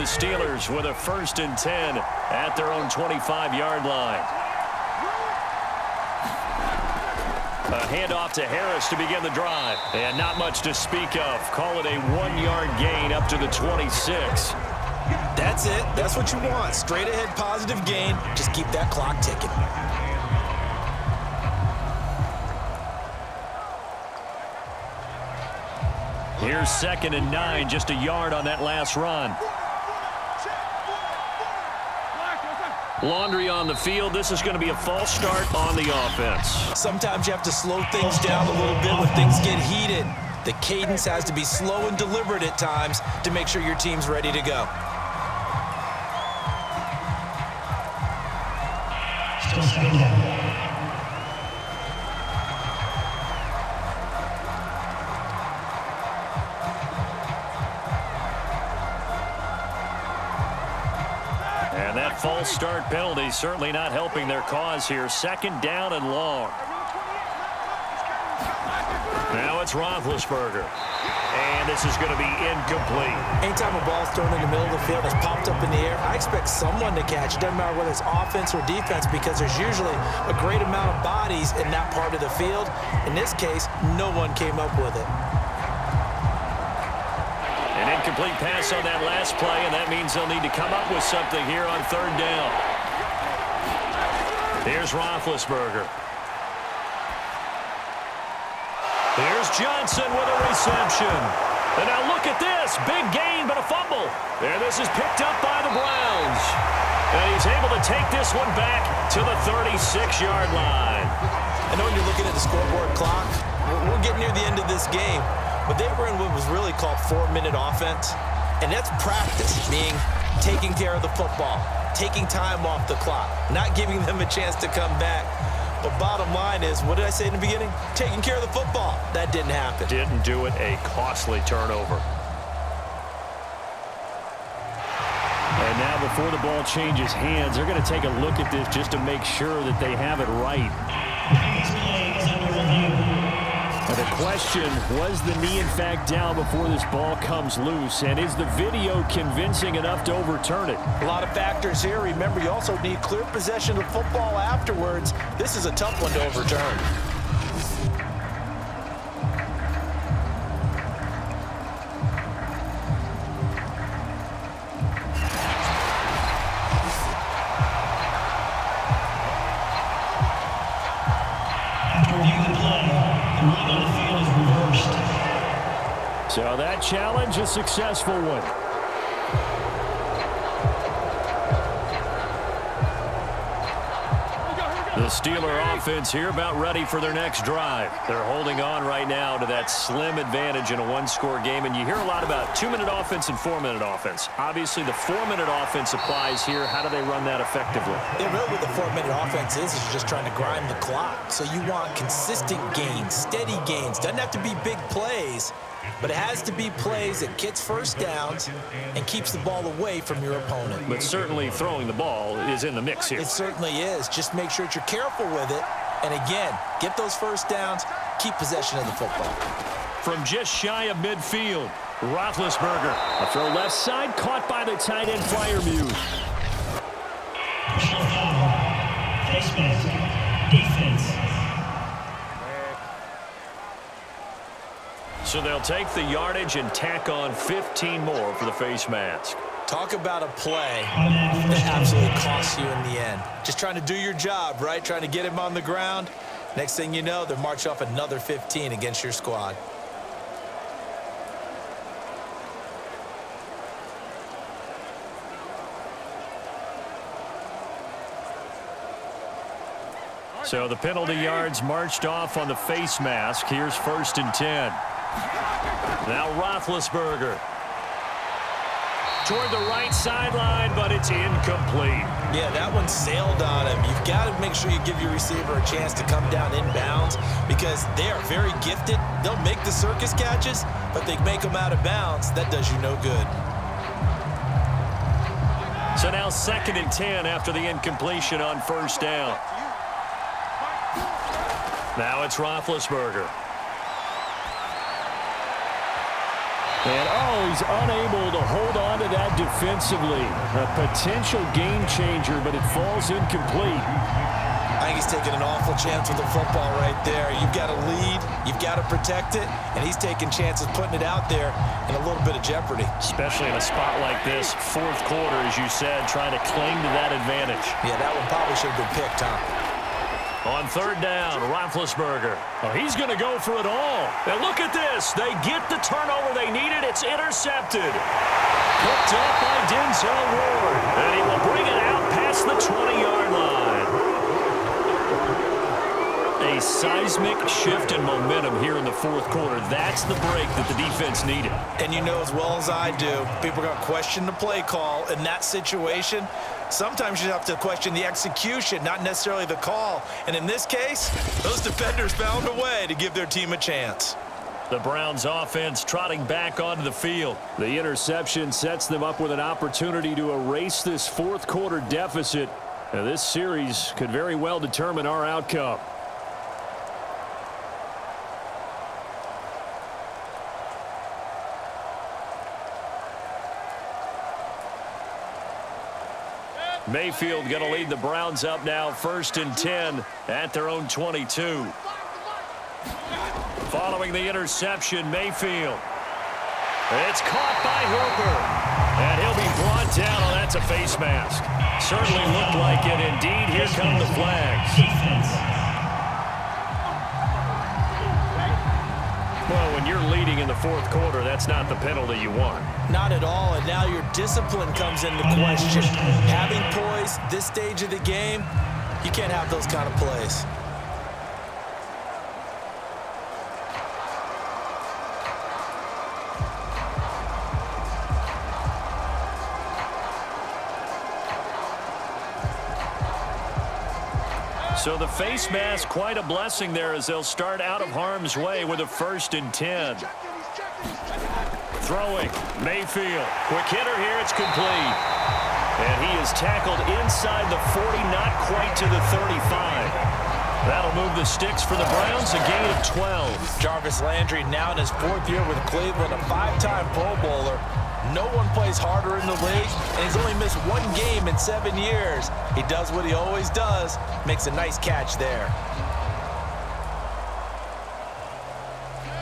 the Steelers with a 1st and 10 at their own 25-yard line. A handoff to Harris to begin the drive. And not much to speak of. Call it a 1-yard gain up to the 26. That's it. That's what you want. Straight ahead positive gain. Just keep that clock ticking. Here's 2nd and 9, just a yard on that last run. Laundry on the field. This is going to be a false start on the offense. Sometimes you have to slow things down a little bit when things get heated. The cadence has to be slow and deliberate at times to make sure your team's ready to go. Still 2nd down. And that false start penalty certainly not helping their cause here. 2nd down and long. Now it's Roethlisberger. And this is going to be incomplete. Anytime a ball's thrown in the middle of the field that's popped up in the air, I expect someone to catch. It doesn't matter whether it's offense or defense because there's usually a great amount of bodies in that part of the field. In this case, no one came up with it. An incomplete pass on that last play, and that means they'll need to come up with something here on 3rd down. Here's Roethlisberger. Here's Johnson with a reception. And now look at this. Big gain, but a fumble. And this is picked up by the Browns. And he's able to take this one back to the 36-yard line. I know when you're looking at the scoreboard clock, we're getting near the end of this game. But they were in what was really called 4-minute offense. And that's practice, meaning taking care of the football, taking time off the clock, not giving them a chance to come back. But bottom line is, what did I say in the beginning? Taking care of the football. That didn't happen. Didn't do it. A costly turnover. And now before the ball changes hands, they're going to take a look at this just to make sure that they have it right. The question, was the knee in fact down before this ball comes loose? And is the video convincing enough to overturn it? A lot of factors here. Remember, you also need clear possession of football afterwards. This is a tough one to overturn. So that challenge, a successful one. The Steeler offense here about ready for their next drive. They're holding on right now to that slim advantage in a one-score game. And you hear a lot about 2-minute offense and 4-minute offense. Obviously, the 4-minute offense applies here. How do they run that effectively? Yeah, really what the 4-minute offense is you're just trying to grind the clock. So you want consistent gains, steady gains. Doesn't have to be big plays, but it has to be plays that gets first downs and keeps the ball away from your opponent. But certainly throwing the ball is in the mix here. It certainly is. Just make sure that you're careful with it. And again, get those first downs, keep possession of the football. From just shy of midfield, Roethlisberger. A throw left side, caught by the tight end Freiermuth. Personal foul. Face mask. Defense. So they'll take the yardage and tack on 15 more for the face mask. Talk about a play that absolutely costs you in the end. Just trying to do your job, right? Trying to get him on the ground. Next thing you know, they'll march off another 15 against your squad. So the penalty yards marched off on the face mask. Here's 1st and 10. Now Roethlisberger. Toward the right sideline, but it's incomplete. Yeah, that one sailed on him. You've got to make sure you give your receiver a chance to come down inbounds because they are very gifted. They'll make the circus catches, but they make them out of bounds. That does you no good. So now 2nd and 10 after the incompletion on 1st down. Now it's Roethlisberger. And, he's unable to hold on to that defensively. A potential game changer, but it falls incomplete. I think he's taking an awful chance with the football right there. You've got to lead, you've got to protect it, and he's taking chances putting it out there in a little bit of jeopardy. Especially in a spot like this, fourth quarter, as you said, trying to cling to that advantage. Yeah, that one probably should have been picked, huh? On third down, Roethlisberger. He's going to go for it all. And look at this. They get the turnover they needed. It's intercepted. Picked up by Denzel Ward. And he will bring it out past the 20-yard line. A seismic shift in momentum here in the fourth quarter. That's the break that the defense needed. And you know as well as I do, people are going to question the play call in that situation. Sometimes you have to question the execution, not necessarily the call. And in this case, those defenders found a way to give their team a chance. The Browns offense trotting back onto the field. The interception sets them up with an opportunity to erase this fourth quarter deficit. Now, this series could very well determine our outcome. Mayfield going to lead the Browns up now, 1st and 10 at their own 22. Following the interception, Mayfield. It's caught by Hooper. And he'll be brought down. Oh, that's a face mask. Certainly looked like it. Indeed, here come the flags. Well, when you're leading in the fourth quarter, that's not the penalty you want. Not at all, and now your discipline comes into question. Having poise this stage of the game, you can't have those kind of plays. So the face mask, quite a blessing there as they'll start out of harm's way with a 1st and 10. Throwing, Mayfield. Quick hitter here, it's complete. And he is tackled inside the 40, not quite to the 35. That'll move the sticks for the Browns, a gain of 12. Jarvis Landry now in his 4th year with Cleveland, a 5-time Pro Bowler. No one plays harder in the league, and he's only missed 1 game in 7 years. He does what he always does, makes a nice catch there.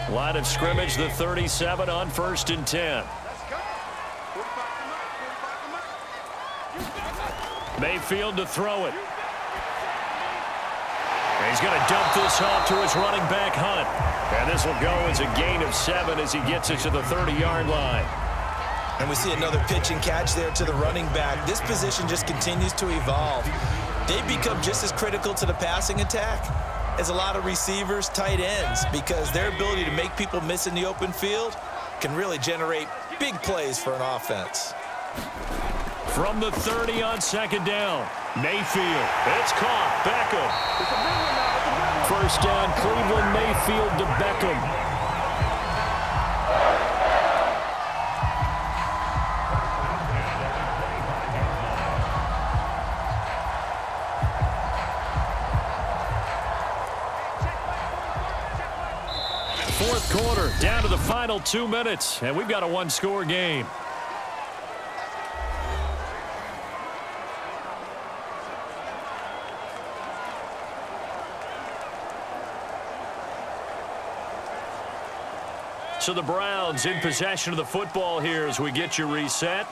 Line of scrimmage, the 37 on 1st and 10. Mayfield to throw it. And he's going to dump this off to his running back, Hunt. And this will go as a gain of 7 as he gets it to the 30-yard line. And we see another pitch and catch there to the running back. This position just continues to evolve. They become just as critical to the passing attack as a lot of receivers, tight ends, because their ability to make people miss in the open field can really generate big plays for an offense. From the 30 on 2nd down, Mayfield. It's caught. Beckham. 1st down, Cleveland. Mayfield to Beckham. Fourth quarter, down to the final 2 minutes, and we've got a 1-score game. So the Browns in possession of the football here as we get you reset.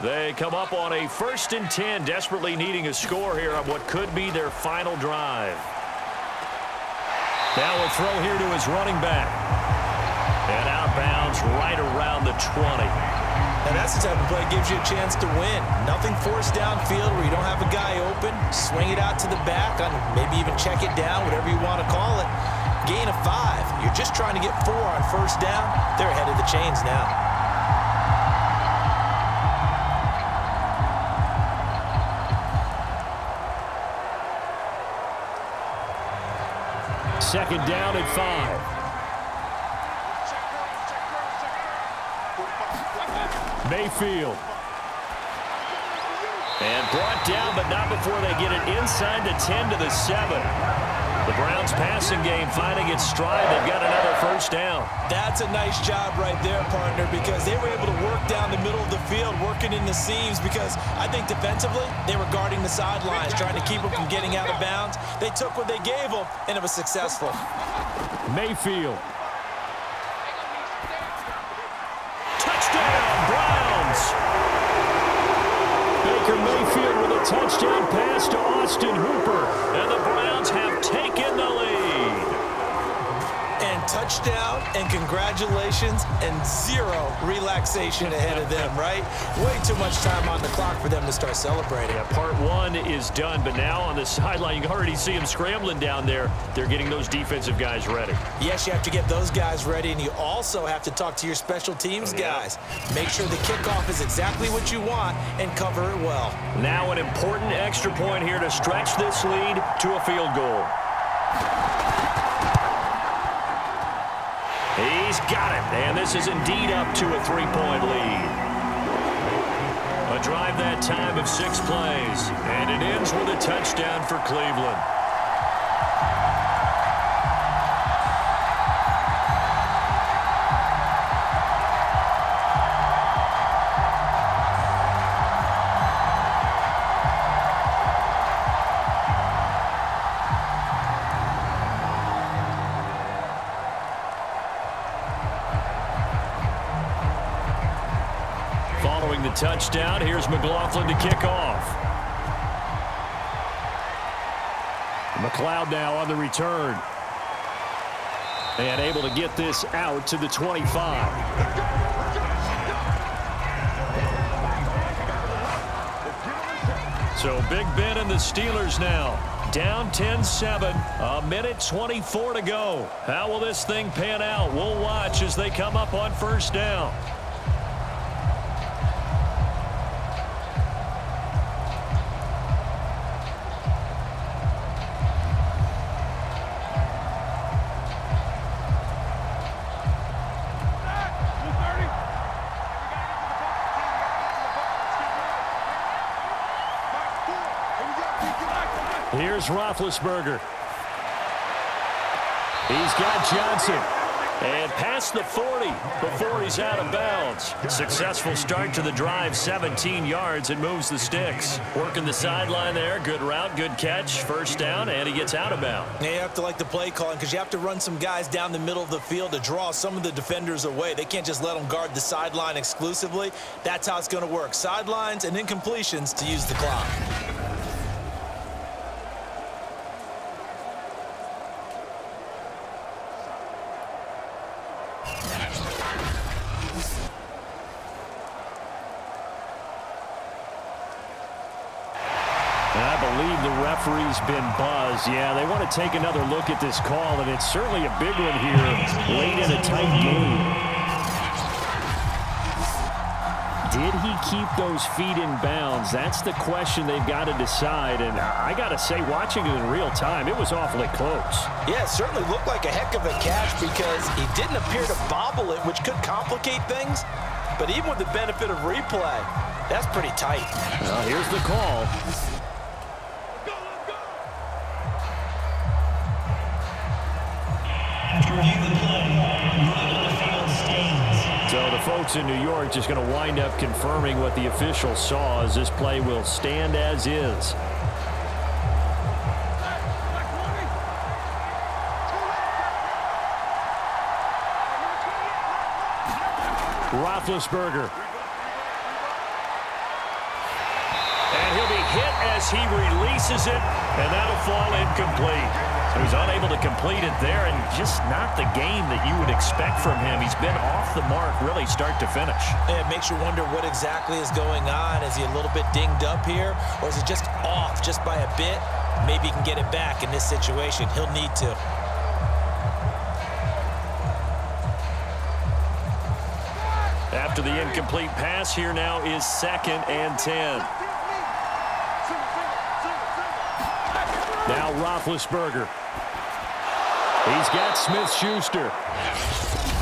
They come up on a 1st and 10, desperately needing a score here on what could be their final drive. Now a throw here to his running back. And out of bounds right around the 20. And that's the type of play that gives you a chance to win. Nothing forced downfield where you don't have a guy open. Swing it out to the back, on maybe even check it down, whatever you want to call it. Gain of 5. You're just trying to get 4 on 1st down. They're ahead of the chains now. Second down at 5. Mayfield. And brought down, but not before they get it inside the 10 to the 7. The Browns passing game finding its stride. They've got another first down. That's a nice job right there, partner, because they were able to work down the middle of the field, working in the seams, because I think defensively they were guarding the sidelines, trying to keep them from getting out of bounds. They took what they gave them, and it was successful. Mayfield. Touchdown, Browns! Baker Mayfield with a touchdown pass to Austin Hooper, and the Browns have taken the lead. And touchdown, and congratulations, and zero relaxation ahead of them, right? Way too much time on the clock for them to start celebrating. Yeah, part one is done, but now on the sideline, you can already see them scrambling down there. They're getting those defensive guys ready. Yes, you have to get those guys ready, and you also have to talk to your special teams guys. Make sure the kickoff is exactly what you want and cover it well. Now an important extra point here to stretch this lead to a field goal. He's got it, and this is indeed up to a 3-point lead. A drive that time of 6 plays, and it ends with a touchdown for Cleveland. Following the touchdown, here's McLaughlin to kick off. McLeod now on the return. And able to get this out to the 25. So Big Ben and the Steelers now down 10-7, a minute 24 to go. How will this thing pan out? We'll watch as they come up on first down. Here's Roethlisberger. He's got Johnson. And past the 40 before he's out of bounds. Successful start to the drive, 17 yards, and moves the sticks. Working the sideline there. Good route, good catch. First down, and he gets out of bounds. Yeah, you have to like the play calling because you have to run some guys down the middle of the field to draw some of the defenders away. They can't just let them guard the sideline exclusively. That's how it's going to work. Sidelines and incompletions to use the clock. I believe the referee's been buzzed. Yeah, they want to take another look at this call, and it's certainly a big one here late in a tight game. Did he keep those feet in bounds? That's the question they've got to decide, and I got to say, watching it in real time, it was awfully close. Yeah, it certainly looked like a heck of a catch because he didn't appear to bobble it, which could complicate things. But even with the benefit of replay, that's pretty tight. Well, here's the call. After reviewing the play, ruling on the field stands. So the folks in New York just going to wind up confirming what the official saw, as this play will stand as is. Roethlisberger. And he'll be hit as he releases it, and that'll fall incomplete. So he's unable to complete it there, and just not the game that you would expect from him. He's been off the mark really start to finish. It makes you wonder what exactly is going on. Is he a little bit dinged up here, or is it just off just by a bit? Maybe he can get it back in this situation. He'll need to. After the incomplete pass, here now is 2nd and 10. Now Roethlisberger. He's got Smith-Schuster.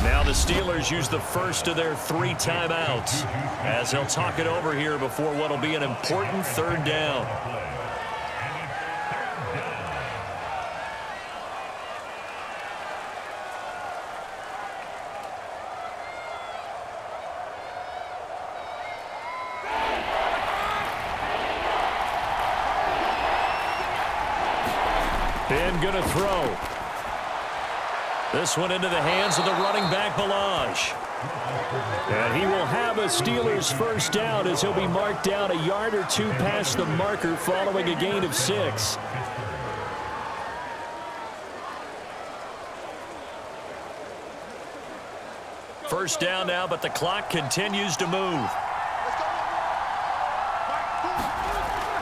Now the Steelers use the first of their 3 timeouts as they'll talk it over here before what will be an important 3rd down. Ben going to throw. This one into the hands of the running back, Balaj. And he will have a Steelers first down as he'll be marked down a yard or 2 past the marker following a gain of 6. First down now, but the clock continues to move.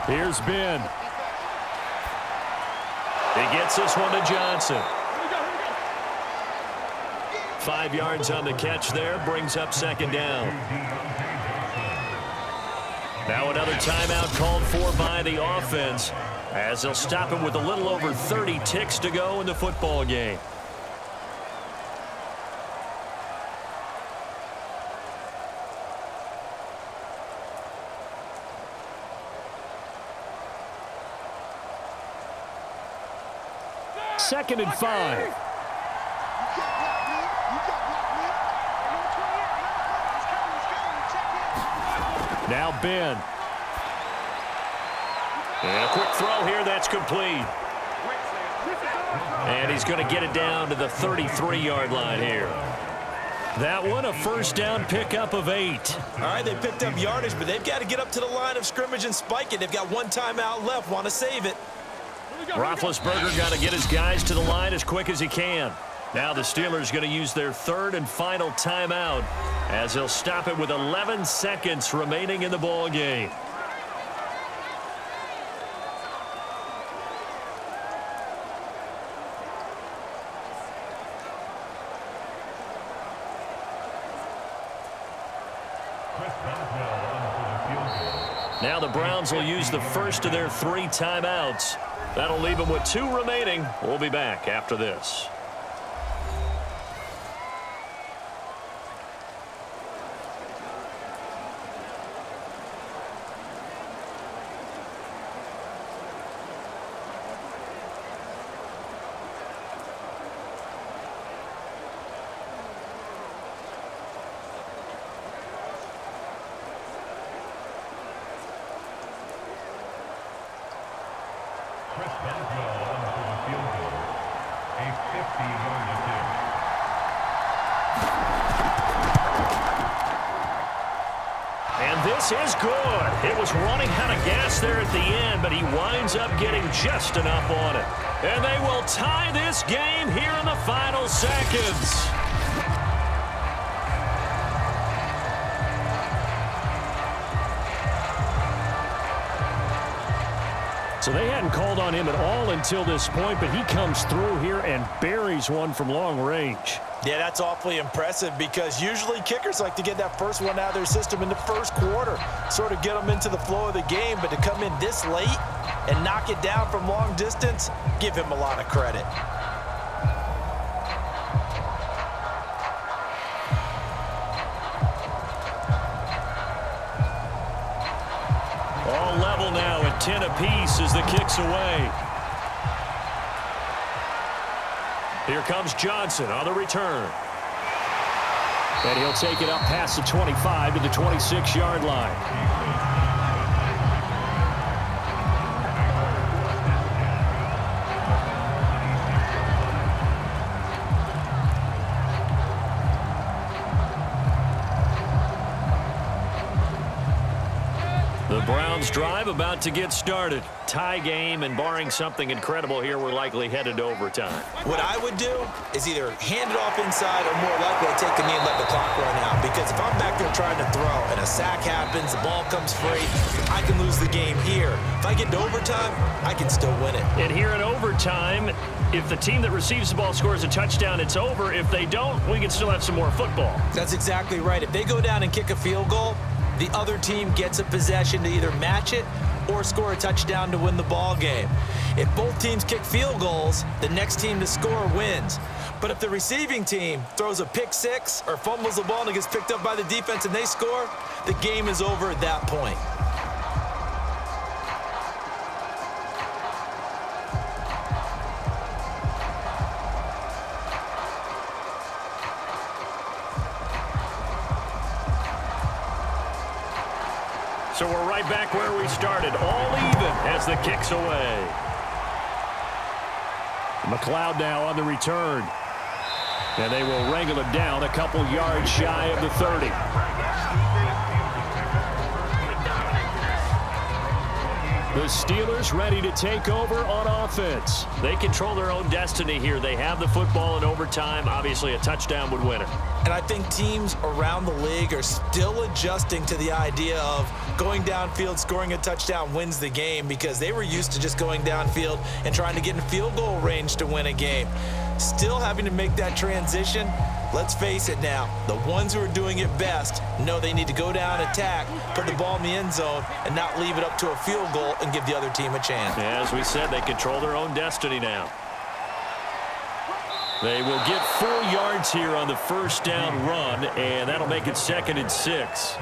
Here's Ben. He gets this one to Johnson. 5 yards on the catch there, brings up 2nd down. Now another timeout called for by the offense as they'll stop it with a little over 30 ticks to go in the football game. Second and 5. Now Ben. And a quick throw here that's complete. And he's going to get it down to the 33-yard line here. That one a first down pickup of 8. All right, they picked up yardage, but they've got to get up to the line of scrimmage and spike it. They've got 1 timeout left, want to save it. Roethlisberger got to get his guys to the line as quick as he can. Now the Steelers going to use their 3rd and final timeout as they'll stop it with 11 seconds remaining in the ball game. Now the Browns will use the first of their 3 timeouts. That'll leave them with 2 remaining. We'll be back after this. This is good. It was running out of gas there at the end, but he winds up getting just enough on it. And they will tie this game here in the final seconds. So they hadn't called on him at all until this point, but he comes through here and buries one from long range. Yeah, that's awfully impressive because usually kickers like to get that first one out of their system in the first quarter, sort of get them into the flow of the game, but to come in this late and knock it down from long distance, give him a lot of credit. All level now at 10 apiece as the kick's away. Here comes Johnson on the return. And he'll take it up past the 25 to the 26-yard line. The Browns drive about to get started. Tie game, and barring something incredible here, we're likely headed to overtime. What I would do is either hand it off inside or more likely take the knee and let the clock run out. Because if I'm back there trying to throw and a sack happens, the ball comes free, I can lose the game here. If I get to overtime, I can still win it. And here in overtime, if the team that receives the ball scores a touchdown, it's over. If they don't, we can still have some more football. That's exactly right. If they go down and kick a field goal, the other team gets a possession to either match it or score a touchdown to win the ball game. If both teams kick field goals, the next team to score wins. But if the receiving team throws a pick six or fumbles the ball and it gets picked up by the defense and they score, the game is over at that point. So we're right back where we started, all even as the kick's away. McLeod now on the return. And they will wrangle him down a couple yards shy of the 30. The Steelers ready to take over on offense. They control their own destiny here. They have the football in overtime. Obviously, a touchdown would win it. And I think teams around the league are still adjusting to the idea of going downfield, scoring a touchdown wins the game, because they were used to just going downfield and trying to get in field goal range to win a game. Still having to make that transition. Let's face it now, the ones who are doing it best know they need to go down, attack, put the ball in the end zone, and not leave it up to a field goal and give the other team a chance. As we said, they control their own destiny now. They will get 4 yards here on the first down run, and that'll make it 2nd and 6.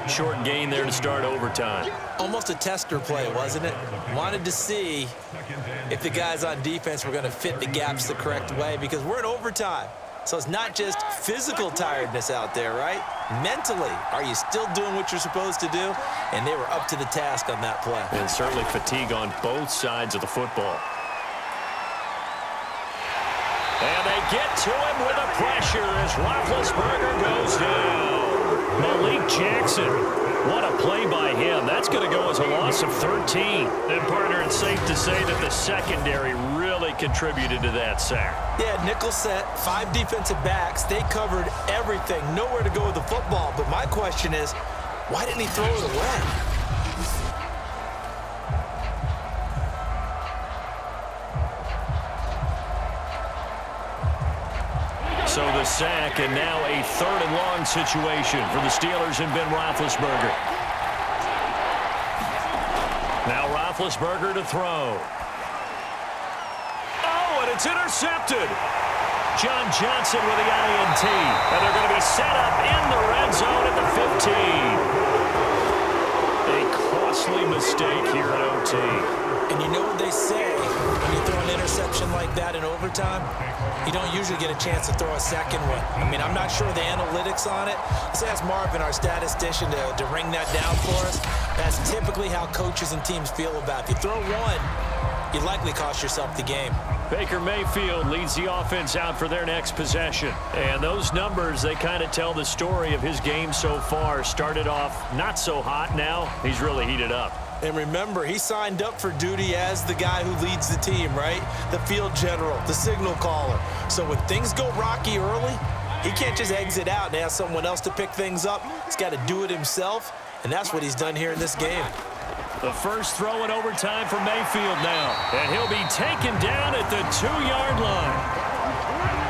Short gain there to start overtime. Almost a tester play, wasn't it? Wanted to see if the guys on defense were going to fit the gaps the correct way, because we're in overtime. So it's not just physical tiredness out there, right? Mentally, are you still doing what you're supposed to do? And they were up to the task on that play. And certainly fatigue on both sides of the football. And they get to him with a pressure as Roethlisberger goes down. Malik Jackson, what a play by him. That's going to go as a loss of 13. And, partner, it's safe to say that the secondary really contributed to that sack. Yeah, nickel set, 5 defensive backs. They covered everything. Nowhere to go with the football. But my question is, why didn't he throw it away? So the sack, and now a 3rd and long situation for the Steelers and Ben Roethlisberger. Now Roethlisberger to throw. Oh, and it's intercepted. John Johnson with the INT. And they're going to be set up in the red zone at the 15. A costly mistake here at OT. And you know what they say when you throw an interception like that in overtime? You don't usually get a chance to throw a second one. I mean, I'm not sure the analytics on it. Let's ask Marvin, our statistician, to ring that down for us. That's typically how coaches and teams feel about it. If you throw one, you likely cost yourself the game. Baker Mayfield leads the offense out for their next possession. And those numbers, they kind of tell the story of his game so far. Started off not so hot. Now he's really heated up. And remember, he signed up for duty as the guy who leads the team, right? The field general, the signal caller. So when things go rocky early, he can't just exit out and ask someone else to pick things up. He's got to do it himself, and that's what he's done here in this game. The first throw in overtime for Mayfield now. And he'll be taken down at the 2-yard line.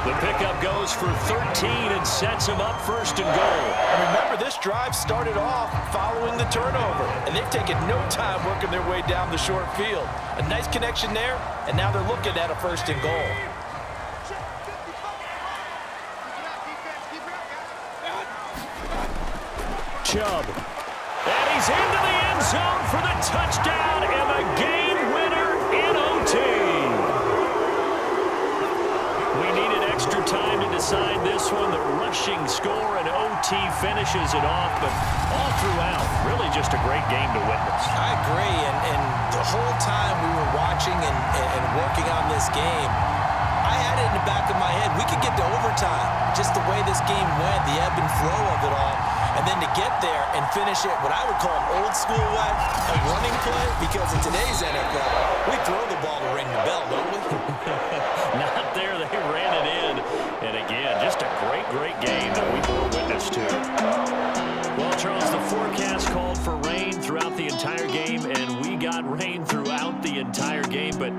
The pickup goes for 13 and sets him up 1st and goal. And remember, this drive started off following the turnover, and they've taken no time working their way down the short field. A nice connection there, and now they're looking at a 1st and goal. Chubb. And he's into the end zone for the touchdown and the game winner in OT. We needed extra time to decide this one. The rushing score and OT finishes it off, but all throughout, really just a great game to witness. I agree, and the whole time we were watching and working on this game, I had it in the back of my head. We could get to overtime, just the way this game went, the ebb and flow of it all. And then to get there and finish it what I would call an old school way, a running play, because in today's NFL, we throw the ball to ring the bell, don't we? Not there. They ran it in. And again, just a great game that we bore witness to. Well, Charles, the forecast called for rain throughout the entire game, and we got rain throughout the entire game. But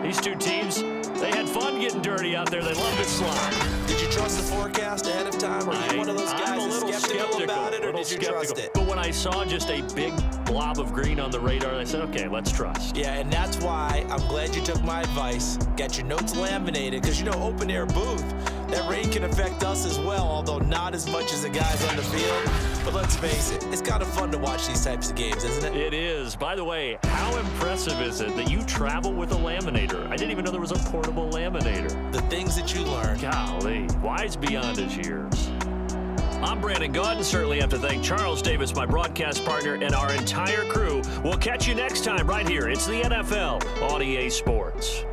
these two teams, They had fun getting dirty out there. They loved it slide. Did you trust the forecast ahead of time? Or are you one of those guys that's skeptical about it, or did you trust it? But when I saw just a big blob of green on the radar, I said, okay, let's trust. Yeah, and that's why I'm glad you took my advice. Get your notes laminated, because, open air booth, that rain can affect us as well, although not as much as the guys on the field. But let's face it, it's kind of fun to watch these types of games, isn't it? It is. By the way, how impressive is it that you travel with a laminator? I didn't even know there was a portable laminator. The things that you learn. Golly, wise beyond his years. I'm Brandon Gaudin. Certainly have to thank Charles Davis, my broadcast partner, and our entire crew. We'll catch you next time right here. It's the NFL on EA Sports.